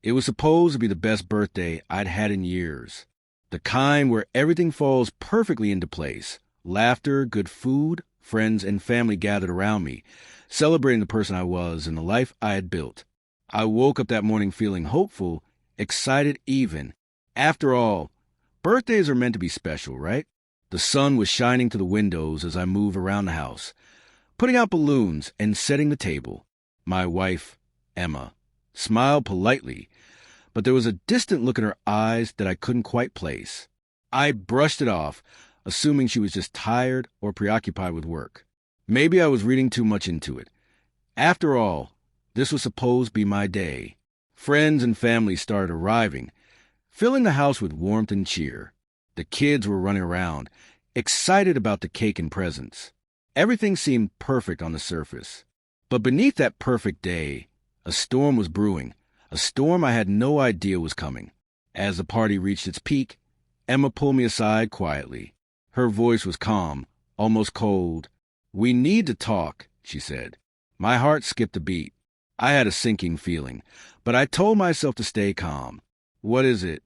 It was supposed to be the best birthday I'd had in years. The kind where everything falls perfectly into place. Laughter, good food, friends and family gathered around me, celebrating the person I was and the life I had built. I woke up that morning feeling hopeful, excited even. After all, birthdays are meant to be special, right? The sun was shining through the windows as I moved around the house, putting out balloons and setting the table. My wife, Emma, smiled politely, but there was a distant look in her eyes that I couldn't quite place. I brushed it off, assuming she was just tired or preoccupied with work. Maybe I was reading too much into it. After all, this was supposed to be my day. Friends and family started arriving, filling the house with warmth and cheer. The kids were running around, excited about the cake and presents. Everything seemed perfect on the surface. But beneath that perfect day, a storm was brewing, a storm I had no idea was coming. As the party reached its peak, Emma pulled me aside quietly. Her voice was calm, almost cold. "We need to talk," she said. My heart skipped a beat. I had a sinking feeling, but I told myself to stay calm. "What is it?"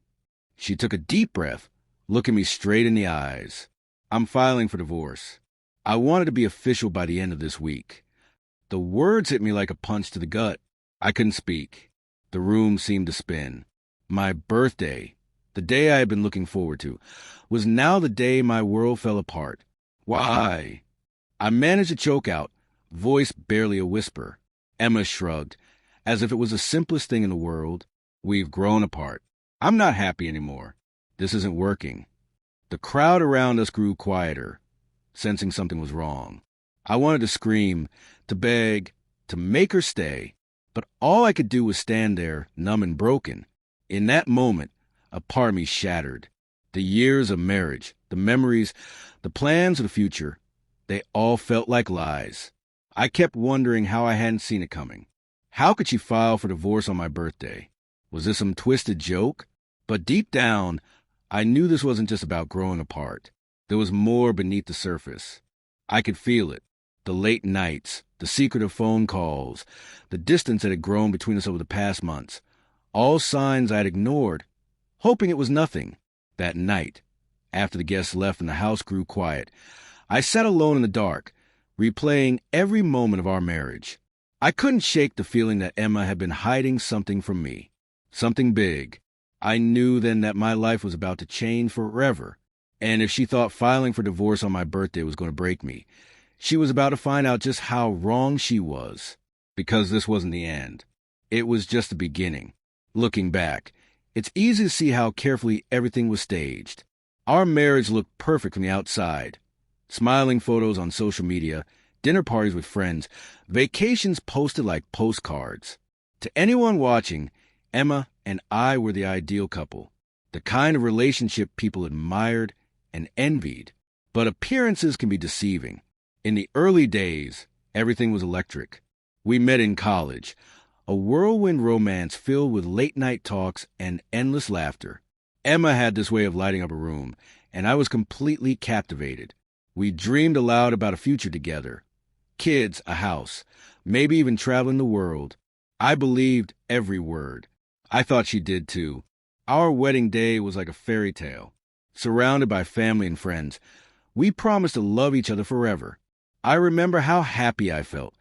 She took a deep breath, looking me straight in the eyes. "I'm filing for divorce. I wanted to be official by the end of this week." The words hit me like a punch to the gut. I couldn't speak. The room seemed to spin. My birthday, the day I had been looking forward to, was now the day my world fell apart. "Why?" I managed to choke out, voice barely a whisper. Emma shrugged, as if it was the simplest thing in the world. "We've grown apart. I'm not happy anymore. This isn't working." The crowd around us grew quieter, sensing something was wrong. I wanted to scream, to beg, to make her stay, but all I could do was stand there, numb and broken. In that moment, a part of me shattered. The years of marriage, the memories, the plans of the future, they all felt like lies. I kept wondering how I hadn't seen it coming. How could she file for divorce on my birthday? Was this some twisted joke? But deep down, I knew this wasn't just about growing apart. There was more beneath the surface. I could feel it. The late nights, the secretive phone calls, the distance that had grown between us over the past months. All signs I had ignored, hoping it was nothing. That night, after the guests left and the house grew quiet, I sat alone in the dark, replaying every moment of our marriage. I couldn't shake the feeling that Emma had been hiding something from me. Something big. I knew then that my life was about to change forever. And if she thought filing for divorce on my birthday was going to break me, she was about to find out just how wrong she was. Because this wasn't the end. It was just the beginning. Looking back, it's easy to see how carefully everything was staged. Our marriage looked perfect from the outside. Smiling photos on social media, dinner parties with friends, vacations posted like postcards. To anyone watching, Emma and I were the ideal couple, the kind of relationship people admired and envied. But appearances can be deceiving. In the early days, everything was electric. We met in college, a whirlwind romance filled with late-night talks and endless laughter. Emma had this way of lighting up a room, and I was completely captivated. We dreamed aloud about a future together. Kids, a house, maybe even traveling the world. I believed every word. I thought she did too. Our wedding day was like a fairy tale. Surrounded by family and friends, we promised to love each other forever. I remember how happy I felt,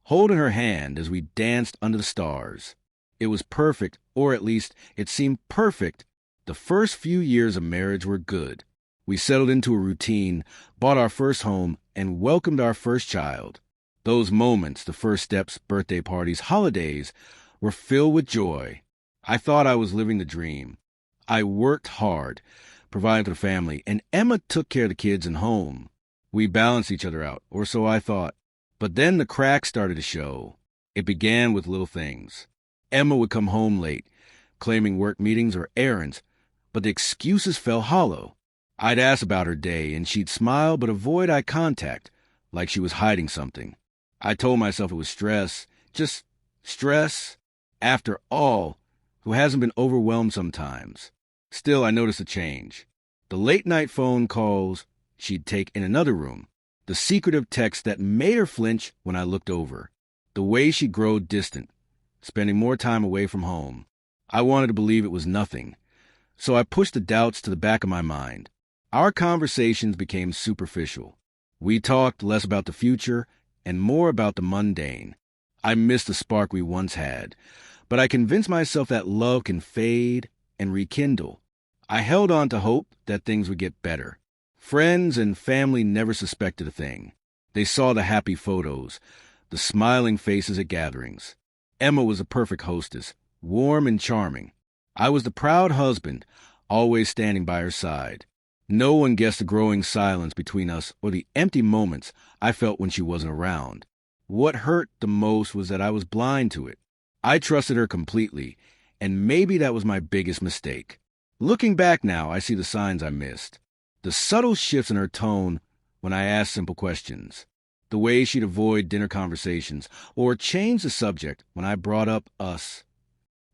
holding her hand as we danced under the stars. It was perfect, or at least it seemed perfect. The first few years of marriage were good. We settled into a routine, bought our first home, and welcomed our first child. Those moments, the first steps, birthday parties, holidays, were filled with joy. I thought I was living the dream. I worked hard, providing for the family, and Emma took care of the kids and home. We balanced each other out, or so I thought. But then the cracks started to show. It began with little things. Emma would come home late, claiming work meetings or errands, but the excuses fell hollow. I'd ask about her day, and she'd smile but avoid eye contact, like she was hiding something. I told myself it was stress, just stress. After all, who hasn't been overwhelmed sometimes? Still, I noticed a change. The late-night phone calls she'd take in another room, the secretive text that made her flinch when I looked over, the way she grew distant, spending more time away from home. I wanted to believe it was nothing, so I pushed the doubts to the back of my mind. Our conversations became superficial. We talked less about the future and more about the mundane. I missed the spark we once had, but I convinced myself that love can fade and rekindle. I held on to hope that things would get better. Friends and family never suspected a thing. They saw the happy photos, the smiling faces at gatherings. Emma was a perfect hostess, warm and charming. I was the proud husband, always standing by her side. No one guessed the growing silence between us or the empty moments I felt when she wasn't around. What hurt the most was that I was blind to it. I trusted her completely, and maybe that was my biggest mistake. Looking back now, I see the signs I missed. The subtle shifts in her tone when I asked simple questions. The way she'd avoid dinner conversations or change the subject when I brought up us.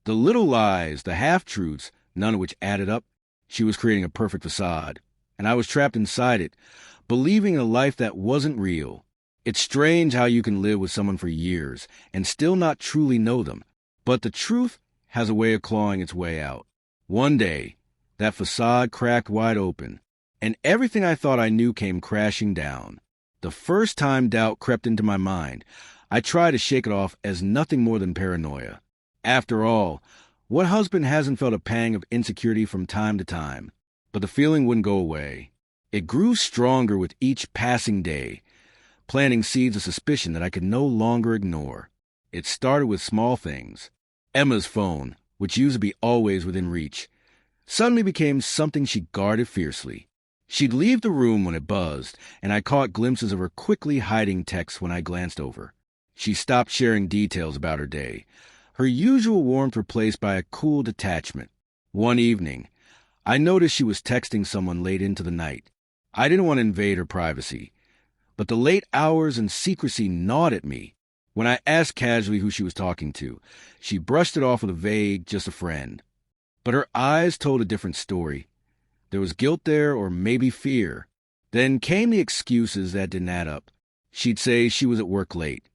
The little lies, the half-truths, none of which added up. She was creating a perfect facade, and I was trapped inside it, believing in a life that wasn't real. It's strange how you can live with someone for years and still not truly know them, but the truth has a way of clawing its way out. One day, that facade cracked wide open, and everything I thought I knew came crashing down. The first time doubt crept into my mind, I tried to shake it off as nothing more than paranoia. After all, what husband hasn't felt a pang of insecurity from time to time? But the feeling wouldn't go away. It grew stronger with each passing day, planting seeds of suspicion that I could no longer ignore. It started with small things. Emma's phone, which used to be always within reach, suddenly became something she guarded fiercely. She'd leave the room when it buzzed, and I caught glimpses of her quickly hiding texts when I glanced over. She stopped sharing details about her day, her usual warmth replaced by a cool detachment. One evening, I noticed she was texting someone late into the night. I didn't want to invade her privacy, but the late hours and secrecy gnawed at me. When I asked casually who she was talking to, she brushed it off with a vague, just a friend. But her eyes told a different story. There was guilt there, or maybe fear. Then came the excuses that didn't add up. She'd say she was at work late.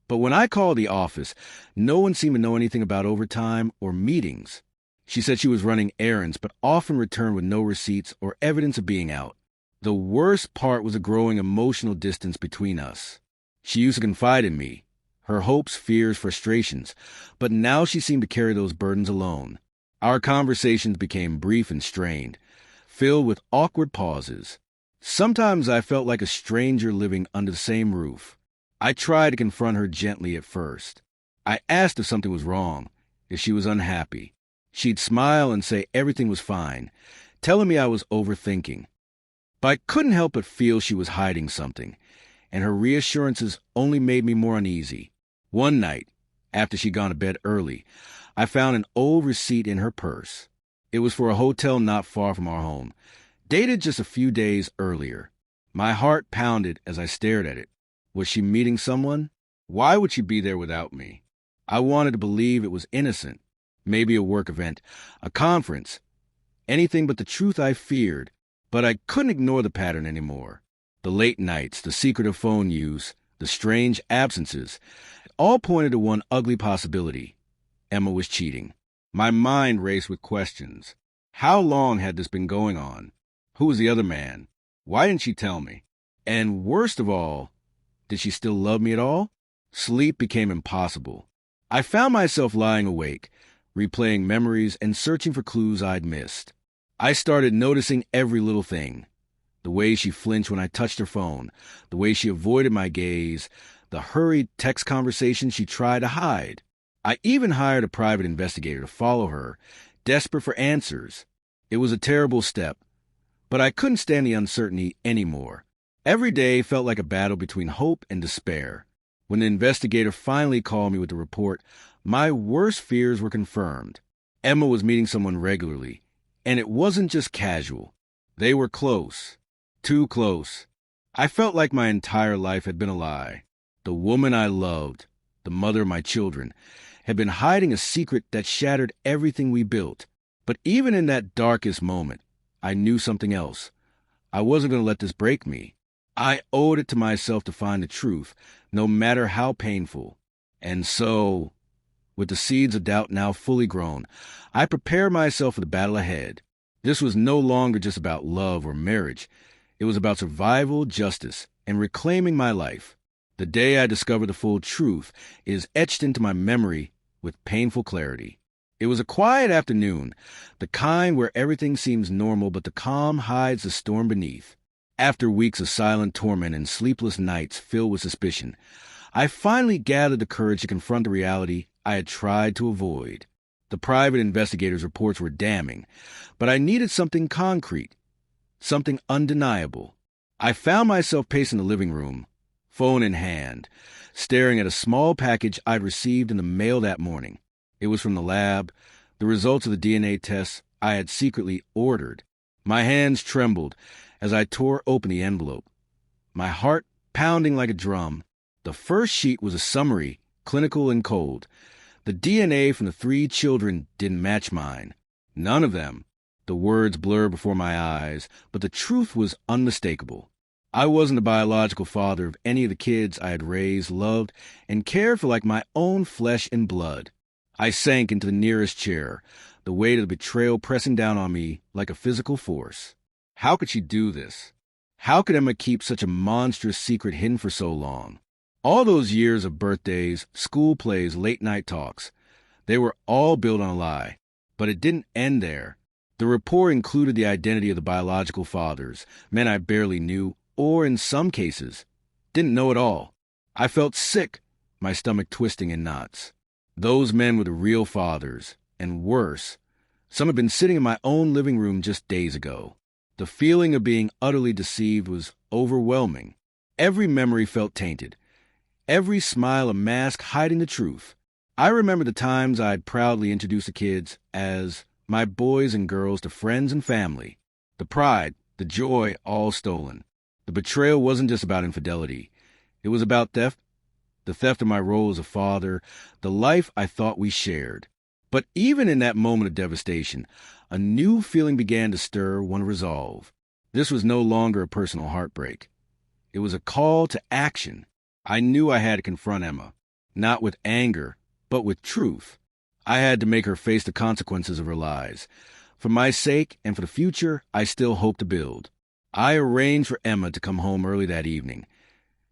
But when I called the office, no one seemed to know anything about overtime or meetings. She said she was running errands, but often returned with no receipts or evidence of being out. The worst part was a growing emotional distance between us. She used to confide in me, her hopes, fears, frustrations, but now she seemed to carry those burdens alone. Our conversations became brief and strained, filled with awkward pauses. Sometimes I felt like a stranger living under the same roof. I tried to confront her gently at first. I asked if something was wrong, if she was unhappy. She'd smile and say everything was fine, telling me I was overthinking. But I couldn't help but feel she was hiding something, and her reassurances only made me more uneasy. One night, after she'd gone to bed early, I found an old receipt in her purse. It was for a hotel not far from our home, dated just a few days earlier. My heart pounded as I stared at it. Was she meeting someone? Why would she be there without me? I wanted to believe it was innocent. Maybe a work event, a conference, anything but the truth I feared. But I couldn't ignore the pattern anymore. The late nights, the secretive phone use, the strange absences, all pointed to one ugly possibility. Emma was cheating. My mind raced with questions. How long had this been going on? Who was the other man? Why didn't she tell me? And worst of all, did she still love me at all? Sleep became impossible. I found myself lying awake, replaying memories and searching for clues I'd missed. I started noticing every little thing. The way she flinched when I touched her phone, the way she avoided my gaze, the hurried text conversations she tried to hide. I even hired a private investigator to follow her, desperate for answers. It was a terrible step, but I couldn't stand the uncertainty anymore. Every day felt like a battle between hope and despair. When the investigator finally called me with the report, my worst fears were confirmed. Emma was meeting someone regularly, and it wasn't just casual. They were close. Too close. I felt like my entire life had been a lie. The woman I loved, the mother of my children, had been hiding a secret that shattered everything we built. But even in that darkest moment, I knew something else. I wasn't going to let this break me. I owed it to myself to find the truth, no matter how painful. And so, With the seeds of doubt now fully grown, I prepared myself for the battle ahead. This was no longer just about love or marriage. It was about survival, justice, and reclaiming my life. The day I discovered the full truth is etched into my memory with painful clarity. It was a quiet afternoon, the kind where everything seems normal but the calm hides the storm beneath. After weeks of silent torment and sleepless nights filled with suspicion, I finally gathered the courage to confront the reality I had tried to avoid. The private investigator's reports were damning, but I needed something concrete, something undeniable. I found myself pacing the living room, phone in hand, staring at a small package I'd received in the mail that morning. It was from the lab, the results of the DNA tests I had secretly ordered. My hands trembled as I tore open the envelope, my heart pounding like a drum. The first sheet was a summary, clinical and cold. The DNA from the 3 children didn't match mine. None of them. The words blurred before my eyes, but the truth was unmistakable. I wasn't the biological father of any of the kids I had raised, loved, and cared for like my own flesh and blood. I sank into the nearest chair, the weight of the betrayal pressing down on me like a physical force. How could she do this? How could Emma keep such a monstrous secret hidden for so long? All those years of birthdays, school plays, late-night talks, they were all built on a lie. But it didn't end there. The report included the identity of the biological fathers, men I barely knew, or in some cases, didn't know at all. I felt sick, my stomach twisting in knots. Those men were the real fathers, and worse, some had been sitting in my own living room just days ago. The feeling of being utterly deceived was overwhelming. Every memory felt tainted. Every smile a mask hiding the truth. I remember the times I'd proudly introduced the kids as my boys and girls to friends and family. The pride, the joy, all stolen. The betrayal wasn't just about infidelity. It was about theft, the theft of my role as a father, the life I thought we shared. But even in that moment of devastation, a new feeling began to stir, one of resolve. This was no longer a personal heartbreak. It was a call to action. I knew I had to confront Emma, not with anger, but with truth. I had to make her face the consequences of her lies. For my sake and for the future I still hoped to build. I arranged for Emma to come home early that evening,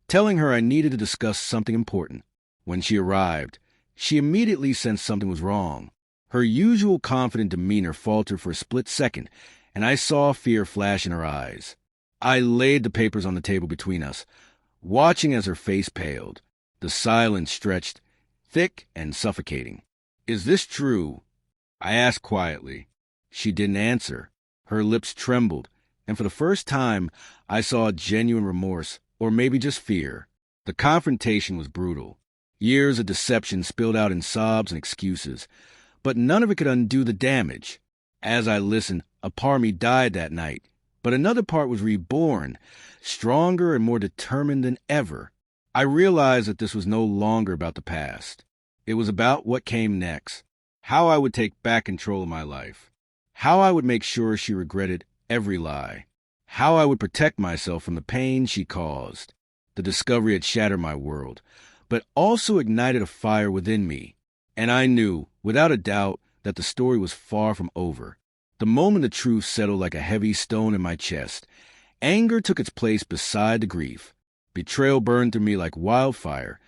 telling her I needed to discuss something important. When she arrived, she immediately sensed something was wrong. Her usual confident demeanor faltered for a split second, and I saw fear flash in her eyes. I laid the papers on the table between us, watching as her face paled. The silence stretched, thick and suffocating. "Is this true?" I asked quietly. She didn't answer. Her lips trembled, and for the first time, I saw genuine remorse, or maybe just fear. The confrontation was brutal. Years of deception spilled out in sobs and excuses, but none of it could undo the damage. As I listened, a part of me died that night, but another part was reborn, stronger and more determined than ever. I realized that this was no longer about the past. It was about what came next, how I would take back control of my life, how I would make sure she regretted every lie, how I would protect myself from the pain she caused. The discovery had shattered my world, but also ignited a fire within me, and I knew, without a doubt, that the story was far from over. The moment the truth settled like a heavy stone in my chest, anger took its place beside the grief. Betrayal burned through me like wildfire,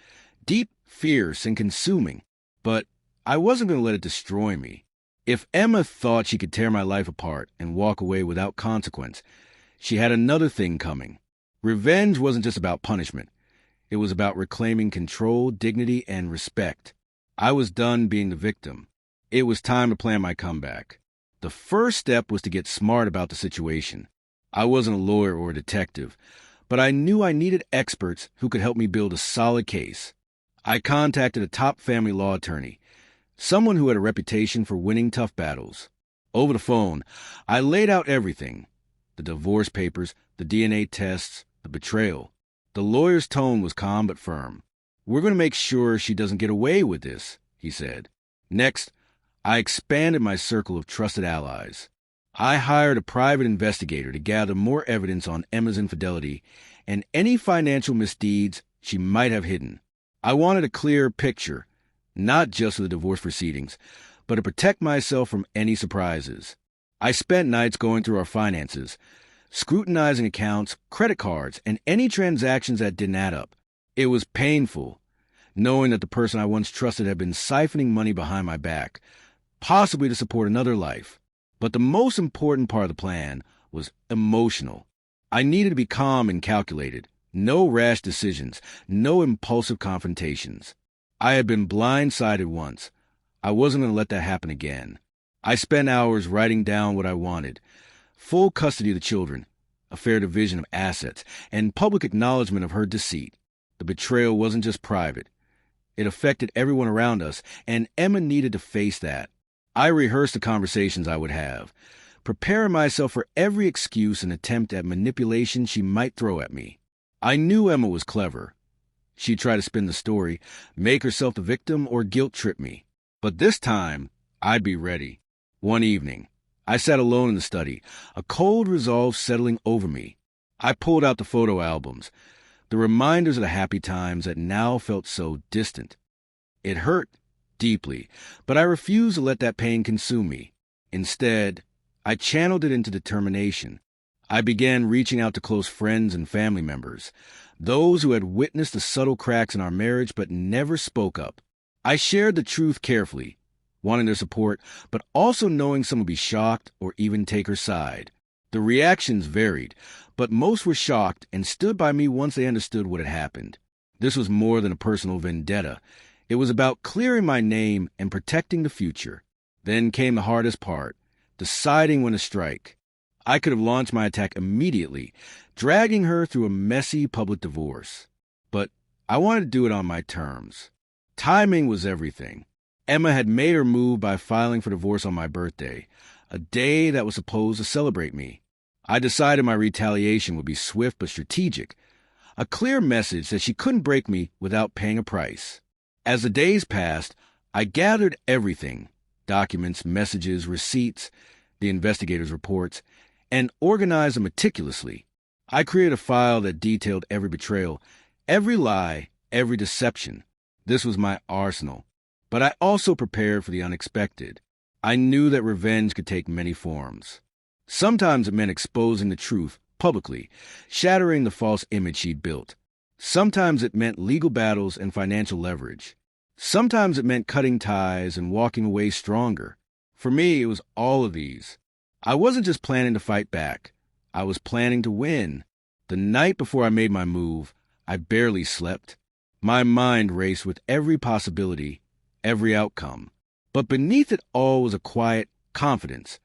deep, fierce, and consuming. But I wasn't going to let it destroy me. If Emma thought she could tear my life apart and walk away without consequence, she had another thing coming. Revenge wasn't just about punishment. It was about reclaiming control, dignity, and respect. I was done being the victim. It was time to plan my comeback. The first step was to get smart about the situation. I wasn't a lawyer or a detective, but I knew I needed experts who could help me build a solid case. I contacted a top family law attorney, someone who had a reputation for winning tough battles. Over the phone, I laid out everything: the divorce papers, the DNA tests, the betrayal. The lawyer's tone was calm but firm. "We're going to make sure she doesn't get away with this," he said. Next, I expanded my circle of trusted allies. I hired a private investigator to gather more evidence on Emma's infidelity and any financial misdeeds she might have hidden. I wanted a clear picture, not just for the divorce proceedings, but to protect myself from any surprises. I spent nights going through our finances, scrutinizing accounts, credit cards, and any transactions that didn't add up. It was painful, knowing that the person I once trusted had been siphoning money behind my back, possibly to support another life. But the most important part of the plan was emotional. I needed to be calm and calculated. No rash decisions, no impulsive confrontations. I had been blindsided once. I wasn't going to let that happen again. I spent hours writing down what I wanted. Full custody of the children, a fair division of assets, and public acknowledgement of her deceit. The betrayal wasn't just private. It affected everyone around us, and Emma needed to face that. I rehearsed the conversations I would have, preparing myself for every excuse and attempt at manipulation she might throw at me. I knew Emma was clever. She'd try to spin the story, make herself the victim, or guilt-trip me. But this time, I'd be ready. One evening, I sat alone in the study, a cold resolve settling over me. I pulled out the photo albums, the reminders of the happy times that now felt so distant. It hurt deeply, but I refused to let that pain consume me. Instead, I channeled it into determination. I began reaching out to close friends and family members, those who had witnessed the subtle cracks in our marriage but never spoke up. I shared the truth carefully, wanting their support, but also knowing some would be shocked or even take her side. The reactions varied, but most were shocked and stood by me once they understood what had happened. This was more than a personal vendetta. It was about clearing my name and protecting the future. Then came the hardest part, deciding when to strike. I could have launched my attack immediately, dragging her through a messy public divorce. But I wanted to do it on my terms. Timing was everything. Emma had made her move by filing for divorce on my birthday, a day that was supposed to celebrate me. I decided my retaliation would be swift but strategic, a clear message that she couldn't break me without paying a price. As the days passed, I gathered everything, documents, messages, receipts, the investigators' reports, and organized them meticulously. I created a file that detailed every betrayal, every lie, every deception. This was my arsenal. But I also prepared for the unexpected. I knew that revenge could take many forms. Sometimes it meant exposing the truth publicly, shattering the false image she'd built. Sometimes it meant legal battles and financial leverage. Sometimes it meant cutting ties and walking away stronger. For me, it was all of these. I wasn't just planning to fight back. I was planning to win. The night before I made my move, I barely slept. My mind raced with every possibility, every outcome. But beneath it all was a quiet confidence.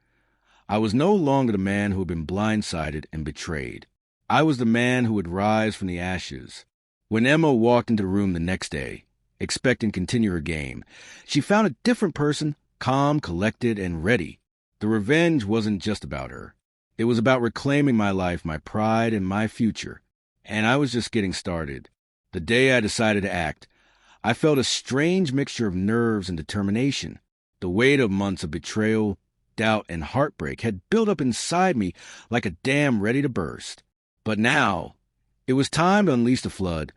I was no longer the man who had been blindsided and betrayed. I was the man who would rise from the ashes. When Emma walked into the room the next day, expecting to continue her game, she found a different person, calm, collected, and ready. The revenge wasn't just about her. It was about reclaiming my life, my pride, and my future. And I was just getting started. The day I decided to act, I felt a strange mixture of nerves and determination. The weight of months of betrayal, doubt, and heartbreak had built up inside me like a dam ready to burst. But now, it was time to unleash the flood,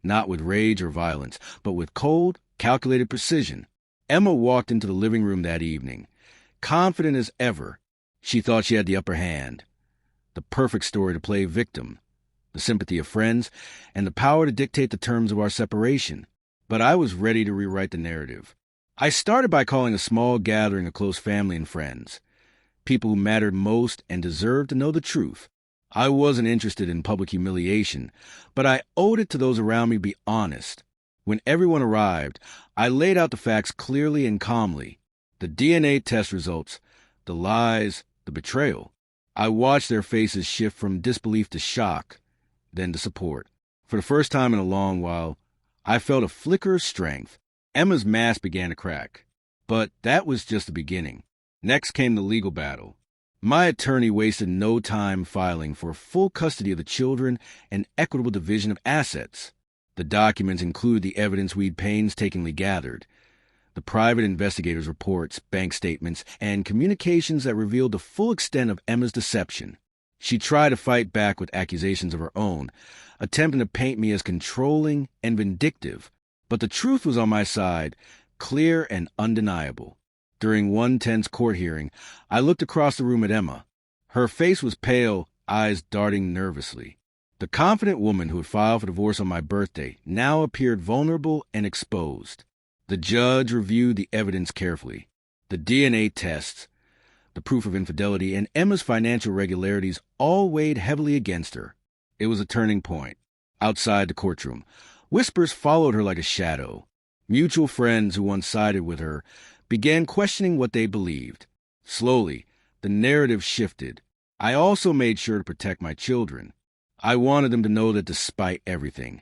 not with rage or violence, but with cold, calculated precision. Emma walked into the living room that evening, confident as ever. She thought she had the upper hand, the perfect story to play victim, the sympathy of friends, and the power to dictate the terms of our separation. But I was ready to rewrite the narrative. I started by calling a small gathering of close family and friends, people who mattered most and deserved to know the truth. I wasn't interested in public humiliation, but I owed it to those around me to be honest. When everyone arrived, I laid out the facts clearly and calmly. The DNA test results, the lies, the betrayal. I watched their faces shift from disbelief to shock, then to support. For the first time in a long while, I felt a flicker of strength. Emma's mask began to crack. But that was just the beginning. Next came the legal battle. My attorney wasted no time filing for full custody of the children and equitable division of assets. The documents included the evidence we'd painstakingly gathered, the private investigators' reports, bank statements, and communications that revealed the full extent of Emma's deception. She tried to fight back with accusations of her own, attempting to paint me as controlling and vindictive. But the truth was on my side, clear and undeniable. During one tense court hearing, I looked across the room at Emma. Her face was pale, eyes darting nervously. The confident woman who had filed for divorce on my birthday now appeared vulnerable and exposed. The judge reviewed the evidence carefully. The DNA tests, the proof of infidelity, and Emma's financial irregularities all weighed heavily against her. It was a turning point. Outside the courtroom, whispers followed her like a shadow. Mutual friends who once sided with her began questioning what they believed. Slowly, the narrative shifted. I also made sure to protect my children. I wanted them to know that despite everything,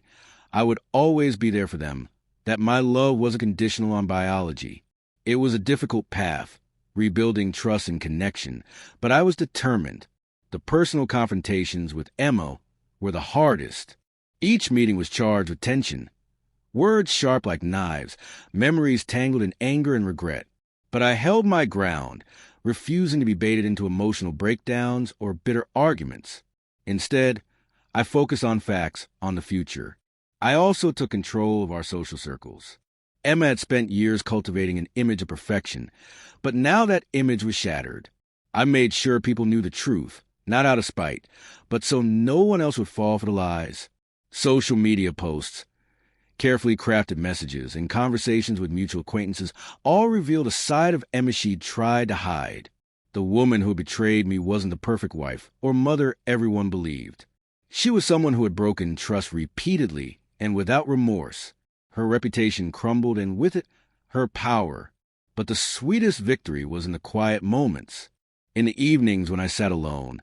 I would always be there for them, that my love wasn't conditional on biology. It was a difficult path, rebuilding trust and connection, but I was determined. The personal confrontations with Emma were the hardest. Each meeting was charged with tension. Words sharp like knives, memories tangled in anger and regret. But I held my ground, refusing to be baited into emotional breakdowns or bitter arguments. Instead, I focused on facts, on the future. I also took control of our social circles. Emma had spent years cultivating an image of perfection, but now that image was shattered. I made sure people knew the truth, not out of spite, but so no one else would fall for the lies. Social media posts, carefully crafted messages, and conversations with mutual acquaintances all revealed a side of Emma she'd tried to hide. The woman who betrayed me wasn't the perfect wife or mother everyone believed. She was someone who had broken trust repeatedly and without remorse. Her reputation crumbled, and with it, her power. But the sweetest victory was in the quiet moments. In the evenings when I sat alone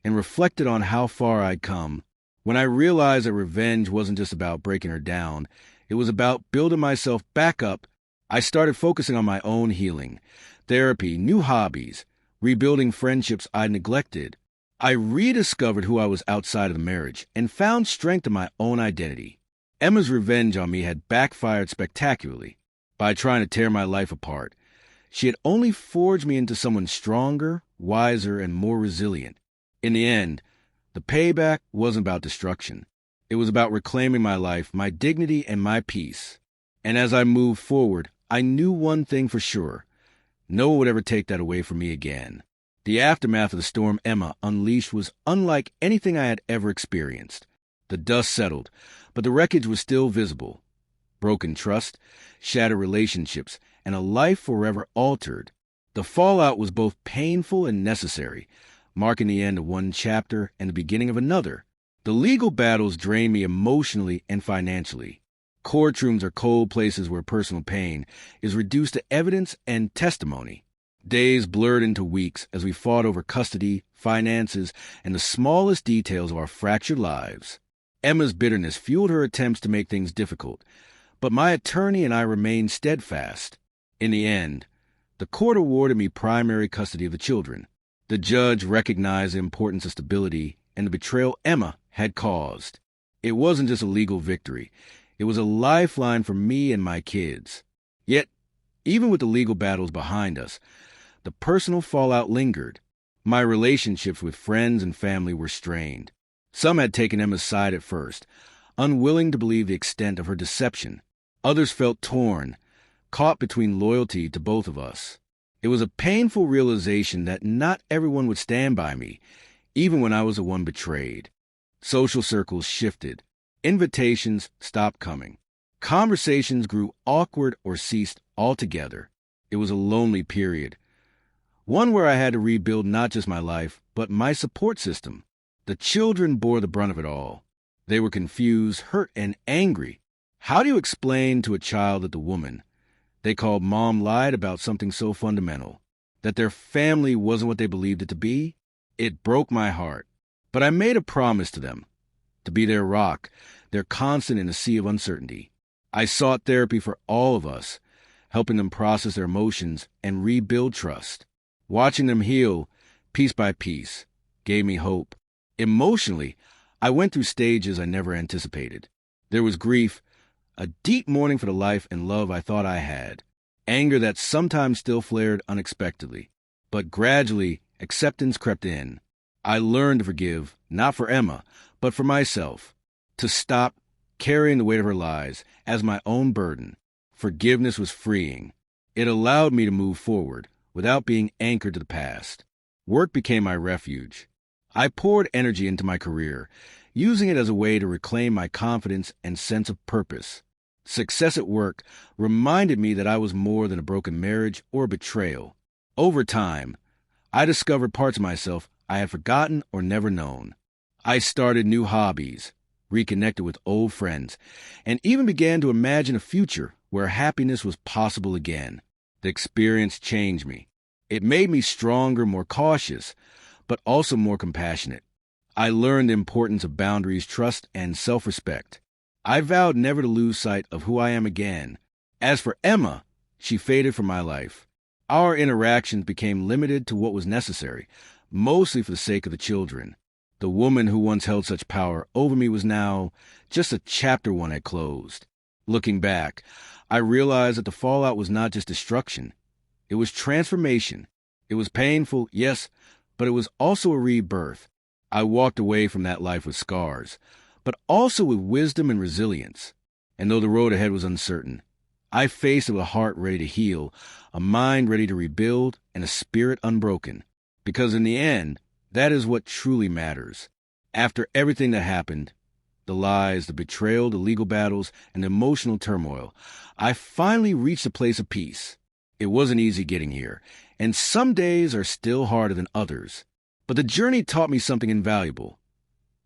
and reflected on how far I'd come, when I realized that revenge wasn't just about breaking her down, it was about building myself back up, I started focusing on my own healing, therapy, new hobbies, rebuilding friendships I'd neglected. I rediscovered who I was outside of the marriage and found strength in my own identity. Emma's revenge on me had backfired spectacularly. By trying to tear my life apart, she had only forged me into someone stronger, wiser, and more resilient. In the end, the payback wasn't about destruction. It was about reclaiming my life, my dignity, and my peace. And as I moved forward, I knew one thing for sure. No one would ever take that away from me again. The aftermath of the storm Emma unleashed was unlike anything I had ever experienced. The dust settled, but the wreckage was still visible. Broken trust, shattered relationships, and a life forever altered. The fallout was both painful and necessary, marking the end of one chapter and the beginning of another. The legal battles drained me emotionally and financially. Courtrooms are cold places where personal pain is reduced to evidence and testimony. Days blurred into weeks as we fought over custody, finances, and the smallest details of our fractured lives. Emma's bitterness fueled her attempts to make things difficult, but my attorney and I remained steadfast. In the end, the court awarded me primary custody of the children. The judge recognized the importance of stability and the betrayal Emma had caused. It wasn't just a legal victory. It was a lifeline for me and my kids. Yet, even with the legal battles behind us, the personal fallout lingered. My relationships with friends and family were strained. Some had taken Emma's side at first, unwilling to believe the extent of her deception. Others felt torn, caught between loyalty to both of us. It was a painful realization that not everyone would stand by me, even when I was the one betrayed. Social circles shifted. Invitations stopped coming. Conversations grew awkward or ceased altogether. It was a lonely period. One where I had to rebuild not just my life, but my support system. The children bore the brunt of it all. They were confused, hurt, and angry. How do you explain to a child that the woman they called mom lied about something so fundamental? That their family wasn't what they believed it to be? It broke my heart. But I made a promise to them, to be their rock, their constant in a sea of uncertainty. I sought therapy for all of us, helping them process their emotions and rebuild trust. Watching them heal, piece by piece, gave me hope. Emotionally, I went through stages I never anticipated. There was grief, a deep mourning for the life and love I thought I had, anger that sometimes still flared unexpectedly. But gradually, acceptance crept in. I learned to forgive, not for Emma, but for myself, to stop carrying the weight of her lies as my own burden. Forgiveness was freeing. It allowed me to move forward without being anchored to the past. Work became my refuge. I poured energy into my career, using it as a way to reclaim my confidence and sense of purpose. Success at work reminded me that I was more than a broken marriage or a betrayal. Over time, I discovered parts of myself I had forgotten or never known. I started new hobbies, reconnected with old friends, and even began to imagine a future where happiness was possible again. The experience changed me. It made me stronger, more cautious, but also more compassionate. I learned the importance of boundaries, trust, and self-respect. I vowed never to lose sight of who I am again. As for Emma, she faded from my life. Our interactions became limited to what was necessary, mostly for the sake of the children. The woman who once held such power over me was now just a chapter one had closed. Looking back, I realized that the fallout was not just destruction. It was transformation. It was painful, yes, but it was also a rebirth. I walked away from that life with scars, but also with wisdom and resilience. And though the road ahead was uncertain, I faced it with a heart ready to heal, a mind ready to rebuild, and a spirit unbroken. Because in the end, that is what truly matters. After everything that happened, the lies, the betrayal, the legal battles, and the emotional turmoil, I finally reached a place of peace. It wasn't easy getting here, and some days are still harder than others. But the journey taught me something invaluable.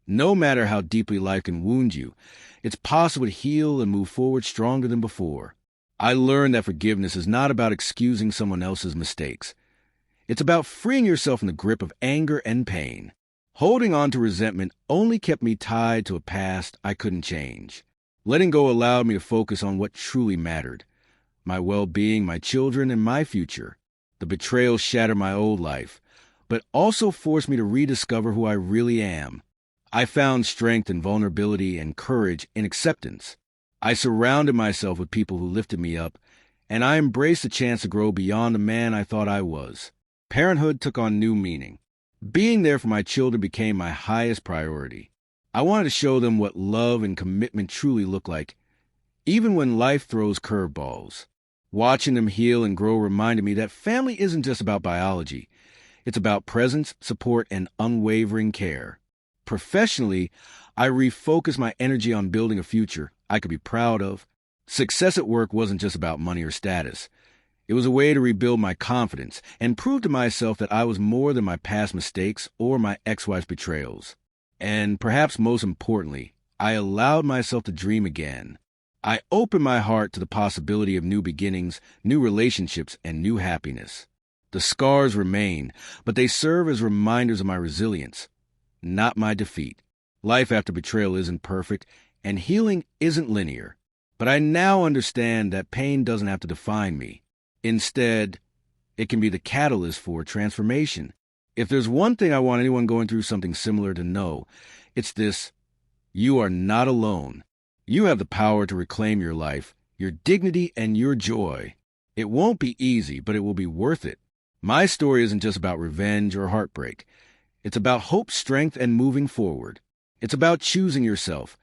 No matter how deeply life can wound you, it's possible to heal and move forward stronger than before. I learned that forgiveness is not about excusing someone else's mistakes. It's about freeing yourself from the grip of anger and pain. Holding on to resentment only kept me tied to a past I couldn't change. Letting go allowed me to focus on what truly mattered: my well-being, my children, and my future. The betrayal shattered my old life, but also forced me to rediscover who I really am. I found strength in vulnerability and courage in acceptance. I surrounded myself with people who lifted me up, and I embraced the chance to grow beyond the man I thought I was. Parenthood took on new meaning. Being there for my children became my highest priority. I wanted to show them what love and commitment truly look like, even when life throws curveballs. Watching them heal and grow reminded me that family isn't just about biology. It's about presence, support, and unwavering care. Professionally, I refocused my energy on building a future I could be proud of. Success at work wasn't just about money or status. It was a way to rebuild my confidence and prove to myself that I was more than my past mistakes or my ex-wife's betrayals. And perhaps most importantly, I allowed myself to dream again. I opened my heart to the possibility of new beginnings, new relationships, and new happiness. The scars remain, but they serve as reminders of my resilience, not my defeat. Life after betrayal isn't perfect, and healing isn't linear. But I now understand that pain doesn't have to define me. Instead, it can be the catalyst for transformation. If there's one thing I want anyone going through something similar to know, it's this: you are not alone. You have the power to reclaim your life, your dignity, and your joy. It won't be easy, but it will be worth it. My story isn't just about revenge or heartbreak. It's about hope, strength, and moving forward. It's about choosing yourself,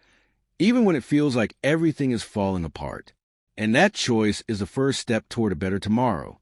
even when it feels like everything is falling apart. And that choice is the first step toward a better tomorrow.